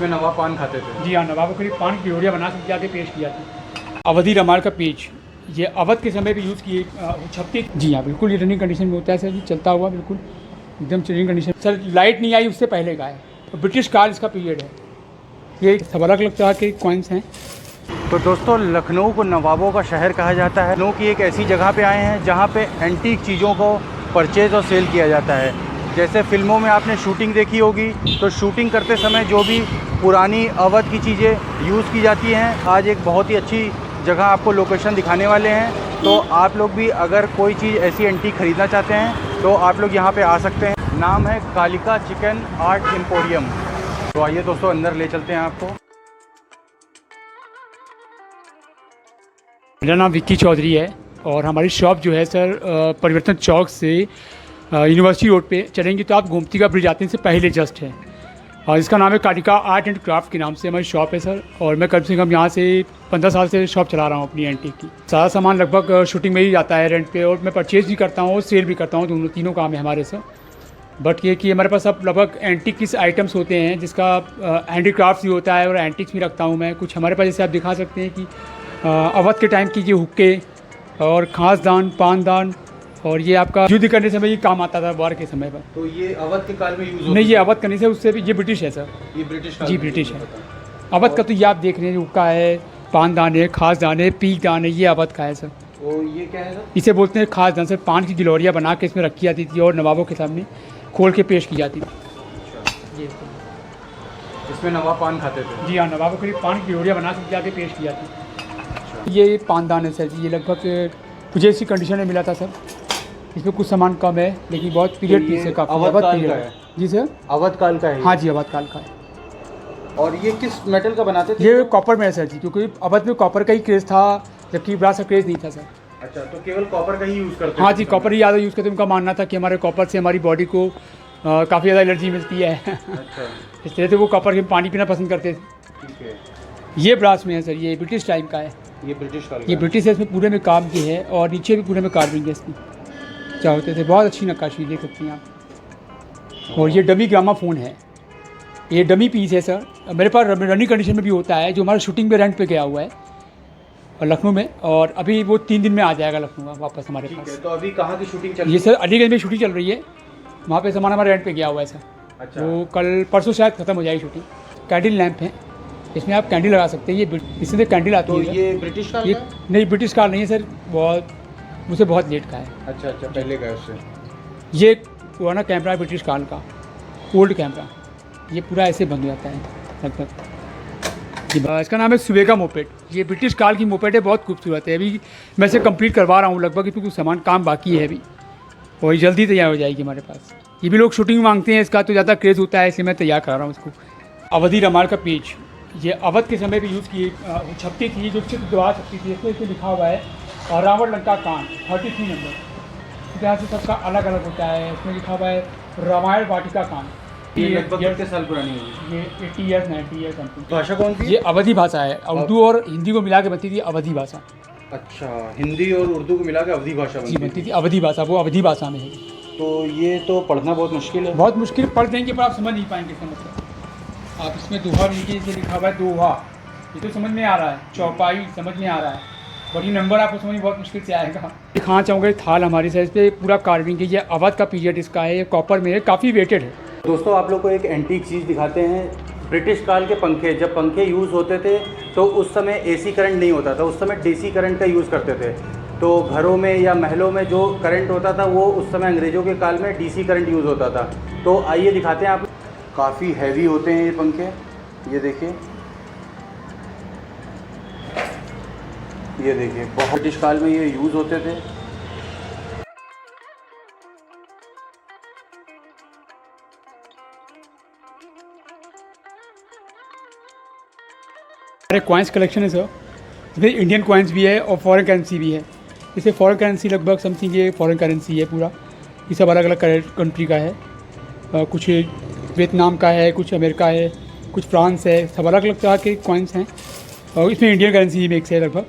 इसमें नवाब पान खाते थे। जी हाँ, नवाबों के लिए पान की डियोरिया बना के जाके पेश किया था। अवधी रमाल का पेज, ये अवध के समय पे यूज़ किए छपती। जी हाँ, बिल्कुल ये रनिंग कंडीशन में होता है सर जी, चलता हुआ बिल्कुल एकदम रनिंग कंडीशन। सर लाइट नहीं आई उससे पहले का है, ब्रिटिश काल इसका पीरियड है। ये सब अलग अलग तरह के कॉइन्स हैं। तो दोस्तों, लखनऊ को नवाबों का शहर कहा जाता है। लखनऊ की एक ऐसी जगह पे आए हैं जहाँ पे एंटीक चीज़ों को परचेज़ और सेल किया जाता है। जैसे फिल्मों में आपने शूटिंग देखी होगी, तो शूटिंग करते समय जो भी पुरानी अवध की चीज़ें यूज़ की जाती हैं, आज एक बहुत ही अच्छी जगह आपको लोकेशन दिखाने वाले हैं। तो आप लोग भी अगर कोई चीज़ ऐसी एंटीक ख़रीदना चाहते हैं तो आप लोग यहाँ पे आ सकते हैं। नाम है कालिका चिकन आर्ट एम्पोरियम। तो आइए दोस्तों, अंदर ले चलते हैं आपको। मेरा नाम विक्की चौधरी है और हमारी शॉप जो है सर परिवर्तन चौक से यूनिवर्सिटी रोड पे चलेंगे तो आप गोमती का ब्रिज आते हैं, से पहले जस्ट है। और इसका नाम है कालिका आर्ट एंड क्राफ्ट के नाम से हमारी शॉप है सर। और मैं कम से कम यहाँ से 15 साल से शॉप चला रहा हूँ अपनी एंटीक की। सारा सामान लगभग शूटिंग में ही जाता है रेंट पे, और मैं परचेज़ भी करता हूँ और सेल भी करता हूँ, तीनों काम है हमारे सर। बट ये कि हमारे पास अब लगभग एंटीक किस आइटम्स होते हैं जिसका हैंडीक्राफ्ट भी होता है और एंटीक्स भी रखता हूँ मैं। कुछ हमारे पास जैसे आप दिखा सकते हैं कि अवध के टाइम की ये हुक्के और खासदान, पानदान, और ये आपका युद्ध करने समय ये काम आता था वार के समय पर। तो ये अवध के काल में यूज़ नहीं, ये अवध करने से उससे भी ये ब्रिटिश है सर। ये ब्रिटिश जी ब्रिटिश है। अवध का तो ये आप देख रहे हैं, हुक्का है, पानदान है, खासदान है, पीकदान है, ये अवध का है सर। और ये क्या है सर? इसे बोलते हैं खासदान सर। पान की गिलोरियाँ बना के इसमें रखी जाती थी और नवाबों के सामने खोल के पेश की जाती थी। इसमें नवाब पान खाते थे। जी हाँ, नवाबों के लिए पान की गिलोरियाँ बना के जाके पेश की जाती थी। ये पानदान है सर जी, ये लगभग मुझे इसी कंडीशन में मिला था सर। इसमें कुछ सामान कम है लेकिन बहुत पीरियड पीस है, काफ़ी अवध काल का है। जी सर, अवध काल का है। हाँ जी, अवध काल का है। और ये किस मेटल का बनाते थे? ये कॉपर में है सर जी, क्योंकि अवध में कॉपर का ही क्रेज़ था, जबकि बड़ा सा क्रेज़ नहीं था सर। अच्छा, तो केवल कॉपर का ही यूज़ करते? हाँ जी, कॉपर ही ज़्यादा यूज़ करते। उनका मानना था कि हमारे कॉपर से हमारी बॉडी को काफ़ी ज़्यादा एनर्जी मिलती है। अच्छा, इस तरह से वो कॉपर के पानी पीना पसंद करते थे। ठीक है। ये ब्रास में है सर, ये ब्रिटिश टाइम का है। ये ब्रिटिश काल का ये ब्रिटिश है, इसमें पूरे में काम की है और नीचे भी पूरे में कार्विंग है इसकी। क्या होते थे, बहुत अच्छी नक्काशी देख सकते हैं आप। और ये डमी ग्रामाफोन है, ये डमी पीस है सर। मेरे पास रनिंग कंडीशन में भी होता है, जो हमारा शूटिंग में रेंट पे गया हुआ है और लखनऊ में, और अभी वो 3 दिन में आ जाएगा लखनऊ में वापस हमारे ठीक पास। है। तो अभी कहाँ की शूटिंग चल रही ये है? सर अलीगंज में शूटिंग चल रही है, वहाँ पे सामान हमारा रेंट पे गया हुआ है सर। अच्छा। वो कल परसों शायद ख़त्म हो जाएगी शूटिंग। कैंडल लैंप है, इसमें आप कैंडल लगा सकते हैं। ये इसमें कैंडल आती तो है। ये ब्रिटिश काल ये का है? नहीं, ब्रिटिश काल नहीं है सर, बहुत मुझसे बहुत लेट का है। अच्छा अच्छा, पहले का है उससे। ये पुराना कैमरा है ब्रिटिश काल का, ओल्ड कैमरा। ये पूरा ऐसे बन जाता है लगभग। इसका नाम है सुवेगा मोपेड। ये ब्रिटिश काल की मोपेड है, बहुत खूबसूरत है। अभी मैं इसे कंप्लीट करवा रहा हूँ लगभग, इसमें कुछ सामान काम बाकी है अभी, और जल्दी तैयार हो जाएगी हमारे पास। ये भी लोग शूटिंग मांगते हैं, इसका तो ज़्यादा क्रेज़ होता है, इसलिए मैं तैयार करा रहा हूँ इसको। अवधी रमाल का पेज, ये अवध के समय पे यूज़ किए छपती थी, जो चित्र दवा सकती थी। इसमें लिखा हुआ है और रावण लंका कांड 33 नंबर। इस तरह से सबका अलग अलग होता है। इसमें लिखा हुआ है रामायण वाटिका कांड। ये लगभग कितने साल पुरानी होगी? ये 80 ईयर्स 90 ईयर्स समथिंग। भाषा कौन सी? ये अवधी भाषा है, उर्दू और हिंदी को मिला के बनती थी अवधी भाषा। अच्छा, हिंदी और उर्दू को मिला के अवधी भाषा जी बनती थी अवधी भाषा, वो अवधी भाषा में है। तो ये तो पढ़ना बहुत मुश्किल है। बहुत मुश्किल, पढ़ देंगे पर आप समझ नहीं पाएंगे इसका मतलब। आप इसमें दोहा नीचे से लिखा हुआ है दोहा, ये तो समझ में आ रहा है, चौपाई समझ में आ रहा है, बट ये नंबर आपको समझ में बहुत मुश्किल से आएगा। दिखाना चाहूँगा थाल हमारी साइज पे पूरा कार्विंग है। ये अवध का पीरियड इसका है, ये कॉपर में है, काफ़ी वेटेड है। दोस्तों, आप लोग को एक एंटीक चीज़ दिखाते हैं। ब्रिटिश काल के पंखे, जब पंखे यूज़ होते थे तो उस समय एसी करंट नहीं होता था, उस समय डीसी करंट का यूज़ करते थे। तो घरों में या महलों में जो करंट होता था वो उस समय अंग्रेज़ों के काल में डीसी करंट यूज़ होता था। तो आइए दिखाते हैं आप। काफ़ी हैवी होते हैं ये पंखे, ये देखिए, ये देखिए, बहुत ब्रिटिश काल में ये यूज़ होते थे। हमारे कॉइन्स कलेक्शन है सर, इसमें इंडियन कॉइन्स भी है और फॉरेन करेंसी भी है। जैसे फॉरेन करेंसी लगभग समथिंग ये फॉरेन करेंसी है पूरा, ये सब अलग अलग कंट्री का है। कुछ वियतनाम का है, कुछ अमेरिका है, कुछ फ्रांस है, सब अलग अलग तरह के कॉइन्स हैं। और इसमें इंडियन करेंसी मिक्स है लगभग।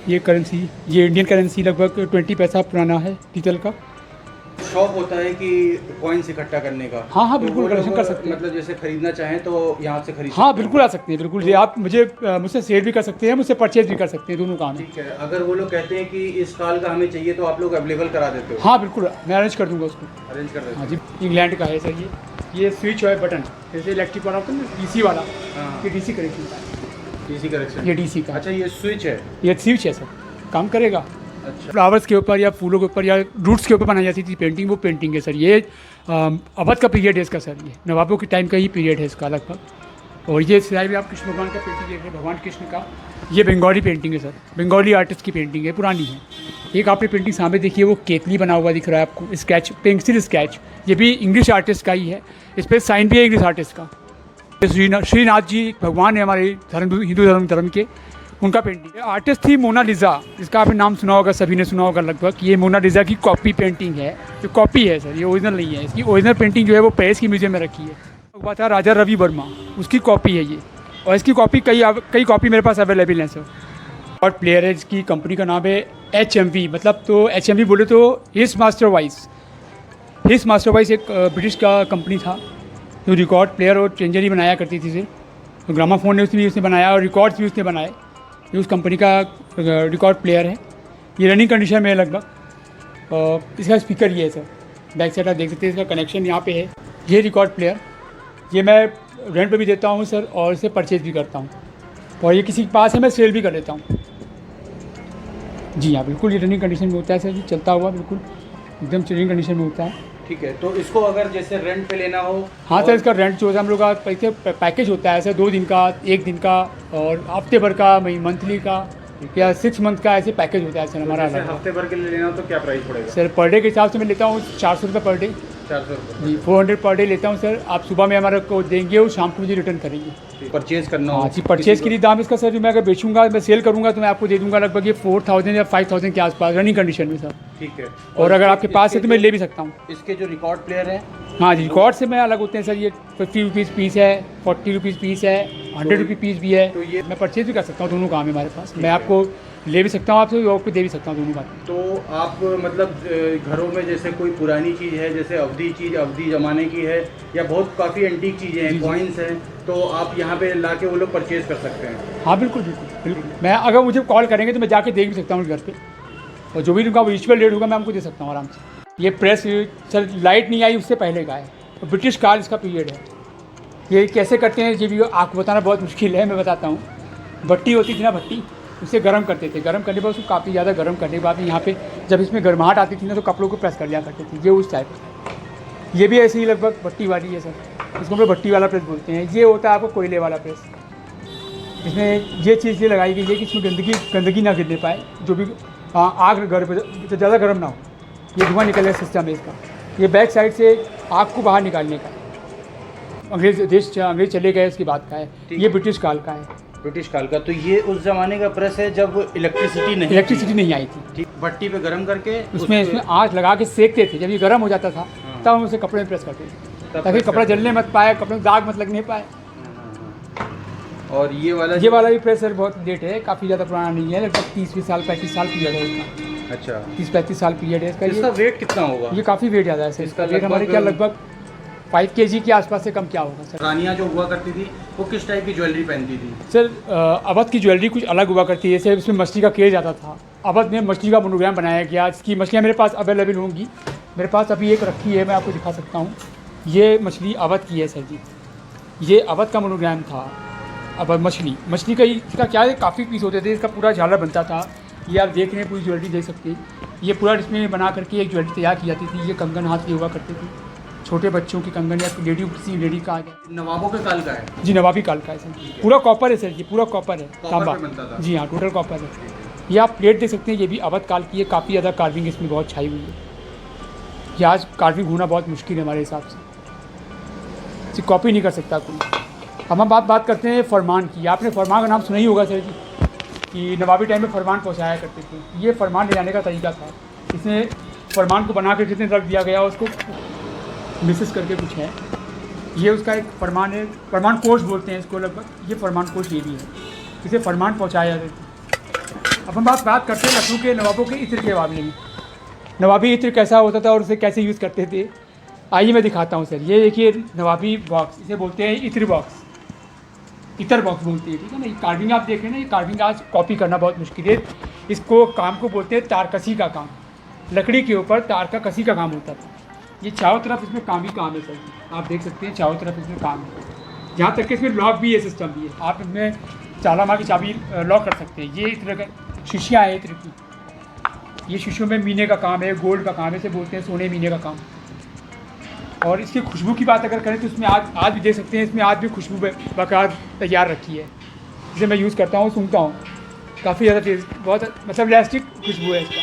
ये करेंसी, ये इंडियन करेंसी लगभग 20 पैसा पुराना है पीतल का। शौक होता है कि कॉइन्स इकट्ठा करने का। हाँ हाँ तो बिल्कुल वो कलेक्शन लोग कर सकते हैं। मतलब जैसे खरीदना चाहें तो यहाँ से खरीद हाँ सकते हैं। बिल्कुल आ सकते हैं, बिल्कुल जी। आप मुझसे सेल भी कर सकते हैं, मुझसे परचेज भी कर सकते हैं, दोनों काम है। ठीक है, अगर वो लोग कहते हैं कि इस काल का हमें चाहिए तो आप लोग अवेलेबल करा देते हो? हाँ बिल्कुल, मैं अरेंज कर दूंगा उसको। अरेंज कर देते हाँ हो? जी, इंग्लैंड का है सर ये स्विच है बटन, जैसे इलेक्ट्रिक वाला होता है ना, डीसी वाला, हाँ। ये डीसी कनेक्शन का है, डीसी कनेक्शन। ये डीसी का। अच्छा, ये स्विच है। ये स्विच है सर, काम करेगा। अच्छा। फ्लावर्स के ऊपर या फूलों के ऊपर या रूट्स के ऊपर बनाई जाती थी पेंटिंग, वो पेंटिंग है सर। ये अवध का पीरियड है इसका सर, ये नवाबों के टाइम का ही पीरियड है इसका लगभग। और ये सिलाई भी आप कृष्ण भगवान का पेंटिंग देख रहे हैं, भगवान कृष्ण का। ये बंगाली पेंटिंग है सर, बंगाली आर्टिस्ट की पेंटिंग है, पुरानी है। एक आपने पेंटिंग सामने देखी है, वो केतली बना हुआ दिख रहा है आपको, स्केच, पेंसिल स्केच। ये भी इंग्लिश आर्टिस्ट का ही है, इस पर साइन भी है इंग्लिश आर्टिस्ट का। श्रीनाथ जी भगवान है हमारे हिंदू धर्म के, उनका पेंटिंग है। आर्टिस्ट थी मोनालिसा, जिसका आपने नाम सुना होगा, सभी ने सुना होगा लगभग। ये मोनालिसा की कॉपी पेंटिंग है, जो कॉपी है सर, ये ओरिजिनल नहीं है। इसकी ओरिजिनल पेंटिंग जो है वो पेरिस की म्यूजियम में रखी है। हुआ था राजा रवि वर्मा, उसकी कॉपी है ये। और इसकी कॉपी कई कॉपी मेरे पास अवेलेबल हैं सर। और प्लेयर है, इसकी कंपनी का नाम है HMV, मतलब तो HMV बोले तो हिस मास्टर वाइस। हिस मास्टर वाइस एक ब्रिटिश का कंपनी था, जो रिकॉर्ड प्लेयर और चेंजर ही बनाया करती थी इसे। तो ग्रामाफोन ने उसने बनाया और रिकॉर्ड्स भी उसने बनाए। ये उस कंपनी का रिकॉर्ड प्लेयर है, ये रनिंग कंडीशन में है लगभग। इसका स्पीकर ये है सर, बैक साइड आप देख सकते हैं, इसका कनेक्शन यहाँ पे है। ये रिकॉर्ड प्लेयर, ये मैं रेंट पे भी देता हूँ सर, और इसे परचेज भी करता हूँ। और ये किसी के पास है, मैं सेल भी कर लेता हूँ। जी हाँ बिल्कुल, ये रनिंग कंडीशन में होता है सर, ये चलता हुआ बिल्कुल एकदम रनिंग कंडीशन में होता है। ठीक है, तो इसको अगर जैसे रेंट पे लेना हो? हाँ सर, इसका रेंट जो है हम लोग का पैकेज होता है सर, 2 दिन का, 1 दिन का, और हफ्ते भर का, मंथली का, या 6 मंथ का, ऐसे पैकेज होता है सर हमारा। जैसे हफ्ते भर के लिए लेना हो तो क्या प्राइस पड़ेगा सर पर डे के हिसाब से मैं लेता हूँ 400 रुपये पर डे। 400 रुपये जी, 400 पर डे लेता हूँ सर। आप सुबह में हमारे को देंगे और शाम को मुझे रिटर्न करेंगे। परचेज करना हो? हाँ जी, परचेज़ के लिए दाम इसका सर, जो मैं अगर बेचूंगा, मैं सेल करूँगा तो मैं आपको दे दूँगा लगभग ये 4000 या 5000 के आसपास, रनिंग कंडीशन में सर। ठीक है। और अगर आपके पास है तो मैं ले भी सकता हूँ। इसके जो रिकॉर्ड प्लेयर है? हाँ जी, रिकॉर्ड से मैं अलग होते हैं सर। ये 50 रुपीज़ पीस है, 40 रुपीज़ पीस है, 100 रुपये पीस भी है। तो ये मैं परचेज भी कर सकता हूँ, दोनों काम है हमारे पास। मैं आपको ले भी सकता हूँ आपसे, और आपको दे भी सकता हूँ, दोनों बात। तो आप मतलब घरों में जैसे कोई पुरानी चीज़ है, जैसे अवधि ज़माने की है, या बहुत काफ़ी एंटीक चीज़ें हैं, कॉइन्स हैं, तो आप यहाँ पे ला के वो लोग परचेज़ कर सकते हैं? हाँ बिल्कुल बिल्कुल बिल्कुल। मैं अगर मुझे कॉल करेंगे तो मैं जाके देख भी सकता हूँ घर पे, और जो भी उनका रिचुअल रेट होगा मैं आपको दे सकता हूँ आराम से। ये प्रेस सर लाइट नहीं आई उससे पहले का है, और ब्रिटिश काल इसका पीरियड है। ये कैसे करते हैं ये भी आपको बताना बहुत मुश्किल है, मैं बताता हूँ। भट्टी होती थी ना, भट्टी, उसे गर्म करते थे। गर्म करने के बाद उसको काफ़ी ज़्यादा गर्म करने के बाद यहाँ पे जब इसमें गर्माहट आती थी ना, तो कपड़ों को प्रेस कर लिया करते थे। ये उस टाइप का, ये भी ऐसे ही लगभग भट्टी वाली है सर, इसको हम लोग भट्टी वाला प्रेस बोलते हैं। ये होता है आपको कोयले वाला प्रेस। इसमें ये चीज़ ये लगाई गई है कि इसमें गंदगी ना गिरने पाए, जो भी आग गर्म तो ज़्यादा गर्म ना हो, ये धुआं निकलने सिस्टम है इसका। ये बैक साइड से आग को बाहर निकालने का। अंग्रेज चले गए उसकी बात का है। ये ब्रिटिश काल का है, ब्रिटिश काल का। तो ये उस ज़माने का प्रेस है जब इलेक्ट्रिसिटी नहीं आई थी। ठीक, भट्टी पे गर्म करके उसमें आँच लगा के सेकते थे। जब ये गर्म हो जाता था तब हम उसे कपड़े में प्रेस करते थे, ताकि कपड़ा जलने मत पाए, कपड़े में दाग मत लगने पाए। और ये वाला भी प्रेस सर बहुत लेट है, काफ़ी ज़्यादा पुराना नहीं है, लगभग 30 साल 35 साल पीरियड है इसका। अच्छा, 30-35 साल पीरियड है इसका। इसका वेट कितना होगा? ये काफ़ी वेट ज़्यादा है सर, इसका वेट हमारे क्या लगभग 5 kg के आसपास से कम क्या होगा सर। रानियाँ जो हुआ करती थी वो किस टाइप की ज्वेलरी पहनती थी? सर अवध की ज्वेलरी कुछ अलग हुआ करती है, जैसे इसमें मछली का क्रेज आता था। अवध में मछली का मोनोग्राम बनाया गया, इसकी मछलियाँ मेरे पास अवेलेबल होंगी। मेरे पास अभी एक रखी है, मैं आपको दिखा सकता हूँ। ये मछली अवध की है सर जी, ये अवध का मोनोग्राम था। अब मछली का इसका क्या है, काफ़ी पीस होते थे, इसका पूरा झालर बनता था। ये आप देख रहे हैं, पूरी ज्वेलरी देख सकते हैं। ये पूरा इसमें बना करके एक ज्वेलरी तैयार की जाती थी। ये कंगन हाथ की हुआ करते थे, छोटे बच्चों की कंगन, या किसी लेडी का आ गया। नवाबों के काल का है जी, नवाबी काल का है सर। पूरा कॉपर है सर, ये पूरा कॉपर है, तांबा। जी हाँ, टोटल कॉपर है। ये आप प्लेट देख सकते हैं, ये भी अवध काल की है। काफ़ी ज़्यादा कार्विंग इसमें बहुत छाई हुई है। ये आज कार्विंग होना बहुत मुश्किल है हमारे हिसाब से, इसे कॉपी नहीं कर सकता कोई। हम बात करते हैं फरमान की। आपने फरमान का नाम सुना ही होगा सर जी, कि नवाबी टाइम में फरमान पहुँचाया करते थे। ये फरमान ले जाने का तरीका था। इसमें फरमान को बना कर कितने रख दिया गया, उसको मिसेस करके कुछ है, ये उसका एक फरमान है। फरमान कोश बोलते हैं इसको लगभग। ये फरमान कोश ये भी है, इसे फरमान पहुँचाया जाता है। अब हम बात करते हैं लखनऊ के नवाबों के इत्र के मामले में। नवाबी इत्र कैसा होता था और उसे कैसे यूज़ करते थे, आइए मैं दिखाता हूँ सर। ये देखिए नवाबी बॉक्स, इसे बोलते हैं इत्र बॉक्स, इतर बॉक्स बोलते हैं, ठीक है ना। ये कार्विंग आप देख रहे हैं ना, ये कार्विंग आज कॉपी करना बहुत मुश्किल है। इसको काम को बोलते हैं तारकसी का काम, लकड़ी के ऊपर तार का कसी का काम होता था। ये चारों तरफ इसमें काम ही काम है सर, आप देख सकते हैं चारों तरफ इसमें काम है। यहाँ तक कि इसमें लॉक भी है, सिस्टम भी है, आप इसमें चाला मार की चाबी लॉक कर सकते हैं। ये इत्र का शीशियाँ हैं इत्र की, ये शीशों में मीने का काम है, गोल्ड का काम है, इसे बोलते हैं सोने मीने का काम। और इसकी खुशबू की बात अगर करें तो इसमें आज भी देख सकते हैं, इसमें आज भी खुशबू बकार तैयार रखी है, जिसे मैं यूज़ करता हूँ, सूंघता हूँ, काफ़ी ज़्यादा तेज़, बहुत मतलब इलास्टिक खुशबू है इसका।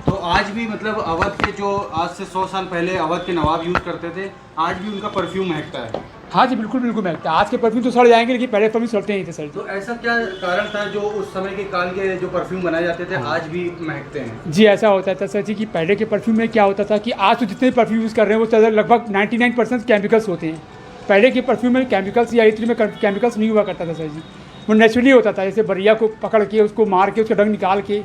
तो आज भी मतलब अवध के जो आज से 100 साल पहले अवध के नवाब यूज़ करते थे, आज भी उनका परफ्यूम महकता है। हाँ जी बिल्कुल बिल्कुल महकता है। आज के परफ्यूम तो सड़ जाएंगे, लेकिन पहले परफ्यूम सड़ते नहीं थे सर। तो ऐसा क्या कारण था जो उस समय के काल के जो परफ्यूम बनाए जाते थे आज भी महकते हैं? जी ऐसा होता था सर जी कि पहले के परफ्यूम में क्या होता था कि आज तो जितने परफ्यूम यूज़ कर रहे हैं वो लगभग 99% केमिकल्स होते हैं। पहले के परफ्यूम में केमिकल्स या इत्र में केमिकल्स नहीं हुआ करता था सर जी, वो नेचुरली होता था। जैसे बरिया को पकड़ के उसको मार के उसका डंग निकाल के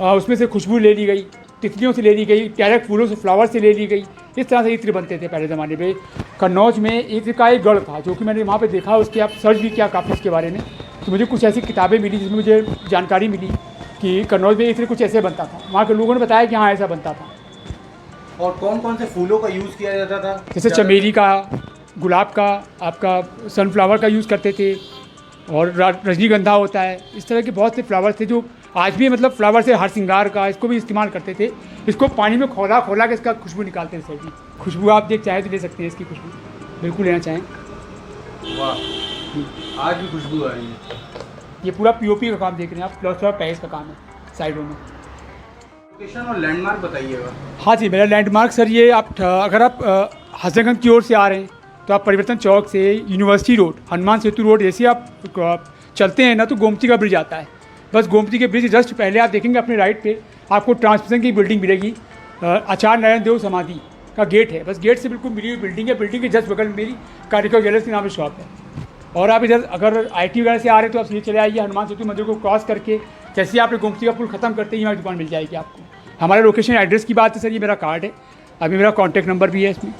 उसमें से खुशबू ले ली गई, तितलियों से ले ली गई, डायरेक्ट फूलों से फ्लावर से ले ली गई, इस तरह से इत्र बनते थे पहले ज़माने में। कन्नौज में इत्र का एक गढ़ था जो कि मैंने वहाँ पे देखा, उसके आप सर्च भी किया काफ़ी उसके बारे में, तो मुझे कुछ ऐसी किताबें मिली जिसमें मुझे जानकारी मिली कि कन्नौज में इत्र कुछ ऐसे बनता था। वहाँ के लोगों ने बताया कि हाँ ऐसा बनता था। और कौन कौन से फूलों का यूज़ किया जाता था? जैसे चमेली का, गुलाब का, आपका सनफ्लावर का यूज़ करते थे, और रजनीगंधा होता है। इस तरह के बहुत से फ्लावर्स थे जो आज भी मतलब फ्लावर से हर श्रृंगार का इसको भी इस्तेमाल करते थे। इसको पानी में खोला के इसका खुशबू निकालते थे सर जी। खुशबू आप देख चाहे तो ले सकते हैं, इसकी खुशबू बिल्कुल लेना चाहें। वाह, आज भी खुशबू आ रही है। ये पूरा पीओपी का काम देख रहे हैं आप, प्लस और पैस का काम है साइडों में। लोकेशन और लैंडमार्क बताइएगा। हाँ जी, मेरा लैंडमार्क सर ये आप अगर आप हजरतगंज की ओर से आ रहे हैं तो आप परिवर्तन चौक से university road, Hanuman Setu road जैसे आप चलते हैं ना तो गोमती का ब्रिज आता है। बस गोमती के ब्रिज जस्ट पहले आप देखेंगे अपने राइट पे आपको ट्रांसमिशन की बिल्डिंग मिलेगी, आचार्य नारायण देव समाधि का गेट है, बस गेट से बिल्कुल मिली हुई बिल्डिंग है। बिल्डिंग के जस्ट बगल में मेरी कारिका ज्वेलर्स के नाम से शॉप है। और आप इधर अगर IT वगैरह से आ रहे हैं तो आप सीधे चले आइए, हनुमान सेतु मंदिर को क्रॉस करके जैसे आपने गोमती का पुल खत्म करते ही हमारी दुकान मिल जाएगी आपको। हमारे लोकेशन एड्रेस की बात है सर, ये मेरा कार्ड है, अभी मेरा कॉन्टैक्ट नंबर भी है इसमें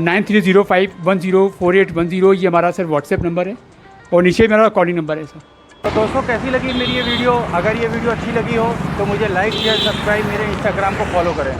9305104810, ये हमारा सर व्हाट्सएप नंबर है, और नीचे मेरा कॉलिंग नंबर है सर। तो दोस्तों कैसी लगी मेरी ये वीडियो? अगर ये वीडियो अच्छी लगी हो तो मुझे लाइक शेयर सब्सक्राइब मेरे इंस्टाग्राम को फॉलो करें।